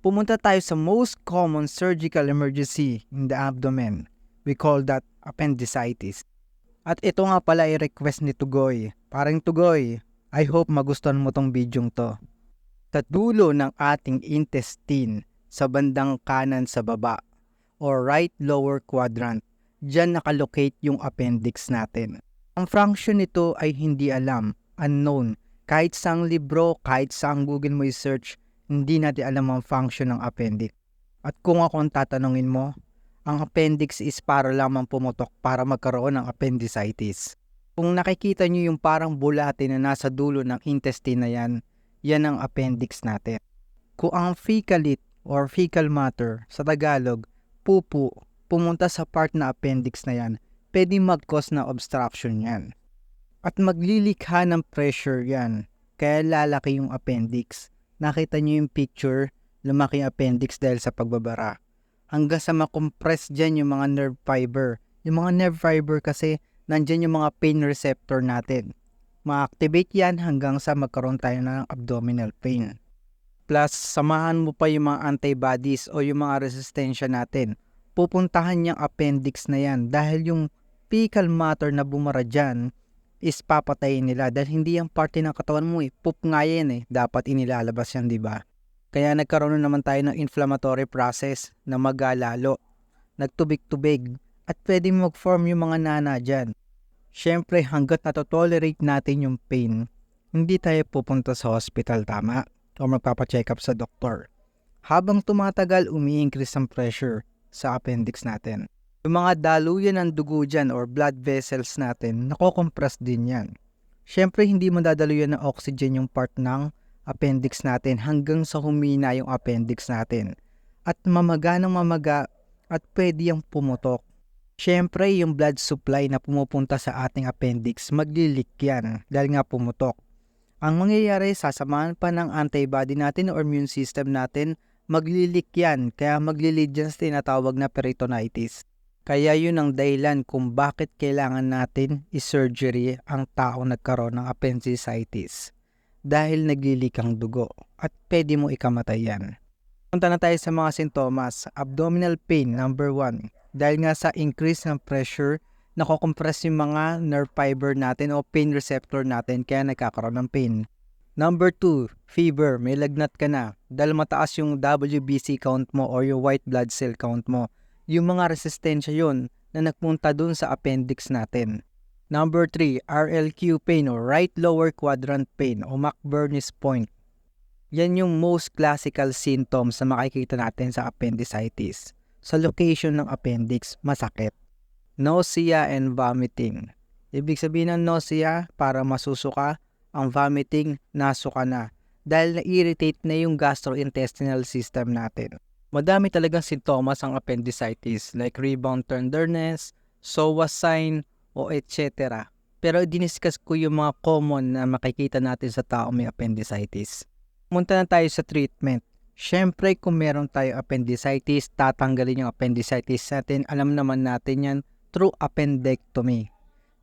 pumunta tayo sa most common surgical emergency in the abdomen. We call that appendicitis. At ito nga pala ay request ni Tugoy. Parang Tugoy, I hope magustuhan mo tong bidyong to. Sa dulo ng ating intestine, sa bandang kanan sa baba, or right lower quadrant, dyan nakalocate yung appendix natin. Ang function nito ay hindi alam, unknown. Kahit saang libro, kahit saang Google mo i-search, hindi natin alam ang function ng appendix. At kung ako ang tatanungin mo, ang appendix is para lamang pumutok para magkaroon ng appendicitis. Kung nakikita nyo yung parang bulate na nasa dulo ng intestine na yan, yan ang appendix natin. Kung ang fecalit or fecal matter sa Tagalog, pupo, pumunta sa part na appendix na yan, pwede mag-cause na obstruction yan. At maglilikha ng pressure yan, kaya lalaki yung appendix. Nakita nyo yung picture, lumaki yung appendix dahil sa pagbabara. Hanggang sa makompress dyan yung mga nerve fiber. Yung mga nerve fiber kasi, nandyan yung mga pain receptor natin. Ma-activate yan hanggang sa magkaroon tayo ng abdominal pain. Plus, samahan mo pa yung mga antibodies o yung mga resistensya natin. Pupuntahan yung appendix na yan dahil yung fecal matter na bumara dyan is papatayin nila dahil hindi yung parte ng katawan mo Poop nga yan Dapat inilalabas yan, di ba? Kaya nagkaroon naman tayo ng inflammatory process na magalalo. Nagtubig-tubig at pwede mag-form yung mga nana dyan. Siyempre, hanggat natotolerate natin yung pain, hindi tayo pupunta sa hospital, tama? O magpapacheck up sa doktor. Habang tumatagal, umi-increase ang pressure sa appendix natin. Yung mga daluyan ng dugo dyan or blood vessels natin, nakokompress din yan. Siyempre, hindi mo dadaluyan ng oxygen yung part ng appendix natin hanggang sa humina yung appendix natin. At mamaga ng mamaga at pwede yung pumutok. Siyempre, yung blood supply na pumupunta sa ating appendix, maglilik yan dahil nga pumutok. Ang mangyayari, sasamahan pa ng antibody natin or immune system natin, maglilik yan. Kaya maglilid yan sa tinatawag na peritonitis. Kaya yun ang dahilan kung bakit kailangan natin i-surgery ang taong nagkaroon ng appendicitis. Dahil naglilik ang dugo at pwede mo ikamatay yan. Punta na tayo sa mga sintomas. Abdominal pain, number 1. Dahil nga sa increase ng pressure, nakokompress yung mga nerve fiber natin o pain receptor natin kaya nagkakaroon ng pain. Number 2, fever, may lagnat ka na. Dahil mataas yung WBC count mo or yung white blood cell count mo. Yung mga resistensya yun na nagpunta dun sa appendix natin. Number 3, RLQ pain o right lower quadrant pain o McBurney's point. Yan yung most classical symptoms na makikita natin sa appendicitis. Sa location ng appendix, masakit. Nausea and vomiting. Ibig sabihin ng nausea, para masusuka, ang vomiting, nasuka na. Dahil na-irritate na yung gastrointestinal system natin. Madami talagang sintomas ang appendicitis like rebound tenderness, psoas sign, o etc. Pero diniscuss ko yung mga common na makikita natin sa tao may appendicitis. Punta na tayo sa treatment. Siyempre, kung meron tayo appendicitis, tatanggalin yung appendicitis natin. Alam naman natin yan through appendectomy.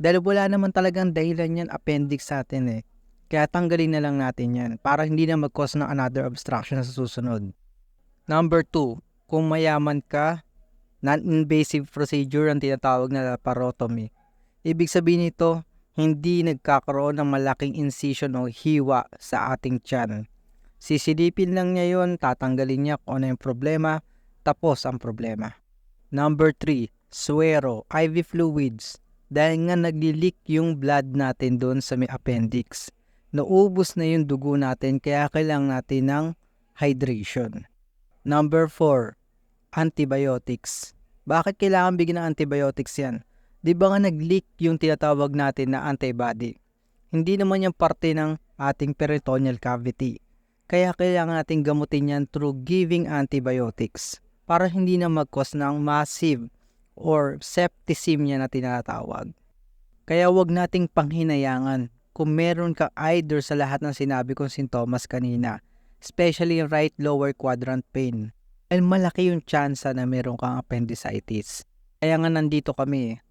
Dahil wala naman talagang dahilan yan appendix natin Kaya tanggalin na lang natin yan para hindi na mag-cause ng another obstruction sa susunod. Number 2, kung mayaman ka, non-invasive procedure ang tinatawag na laparotomy. Ibig sabihin nito, hindi nagkakaroon ng malaking incision o hiwa sa ating tiyan. Sisilipin lang niya yun, tatanggalin niya kung ano yung problema, tapos ang problema. Number 3, suero, IV fluids. Dahil nga naglilik yung blood natin doon sa may appendix. Naubos na yung dugo natin kaya kailangan natin ng hydration. Number 4, antibiotics. Bakit kailangan bigyan ng antibiotics yan? Di ba nga nag-leak yung tinatawag natin na antibody? Hindi naman yung parte ng ating peritoneal cavity. Kaya kailangan natin gamutin yan through giving antibiotics para hindi na mag-cause ng massive or septicemia na tinatawag. Kaya wag nating panghinayangan kung meron ka either sa lahat ng sinabi kong sintomas kanina, especially yung right lower quadrant pain. Dahil malaki yung tsansa na meron kang appendicitis. Kaya nga nandito kami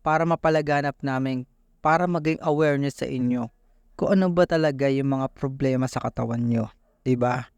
para mapalaganap namin, para maging awareness sa inyo kung ano ba talaga yung mga problema sa katawan nyo. Diba?